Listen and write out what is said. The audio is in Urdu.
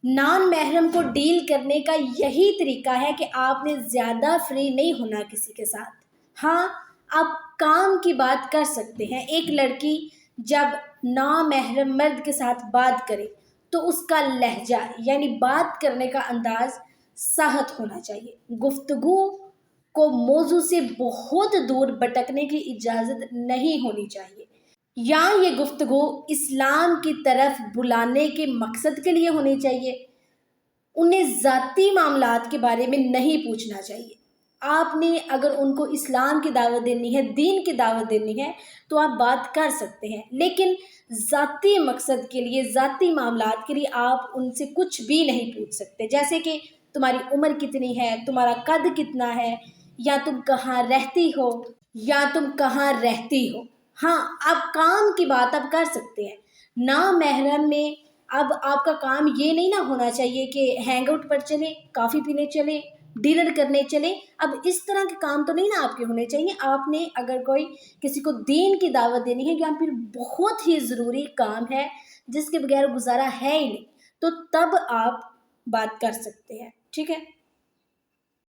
نان محرم کو ڈیل کرنے کا یہی طریقہ ہے کہ آپ نے زیادہ فری نہیں ہونا کسی کے ساتھ۔ ہاں، آپ کام کی بات کر سکتے ہیں۔ ایک لڑکی جب نامحرم مرد کے ساتھ بات کرے تو اس کا لہجہ یعنی بات کرنے کا انداز سخت ہونا چاہیے۔ گفتگو کو موضوع سے بہت دور بھٹکنے کی اجازت نہیں ہونی چاہیے، یا یہ گفتگو اسلام کی طرف بلانے کے مقصد کے لیے ہونی چاہیے۔ انہیں ذاتی معاملات کے بارے میں نہیں پوچھنا چاہیے۔ آپ نے اگر ان کو اسلام کی دعوت دینی ہے، دین کی دعوت دینی ہے تو آپ بات کر سکتے ہیں، لیکن ذاتی مقصد کے لیے، ذاتی معاملات کے لیے آپ ان سے کچھ بھی نہیں پوچھ سکتے، جیسے کہ تمہاری عمر کتنی ہے، تمہارا قد کتنا ہے، یا تم کہاں رہتی ہو، یا تم کہاں رہتی ہو۔ ہاں، آپ کام کی بات اب کر سکتے ہیں۔ نامحرم میں اب آپ کا کام یہ نہیں نہ ہونا چاہیے کہ ہینگ آؤٹ پر چلیں، کافی پینے چلیں، ڈنر کرنے چلیں۔ اب اس طرح کے کام تو نہیں نا آپ کے ہونے چاہیے۔ آپ نے اگر کوئی کسی کو دین کی دعوت دینی ہے یا پھر بہت ہی ضروری کام ہے جس کے بغیر گزارا ہے ہی نہیں، تو تب آپ بات کر سکتے ہیں، ٹھیک ہے۔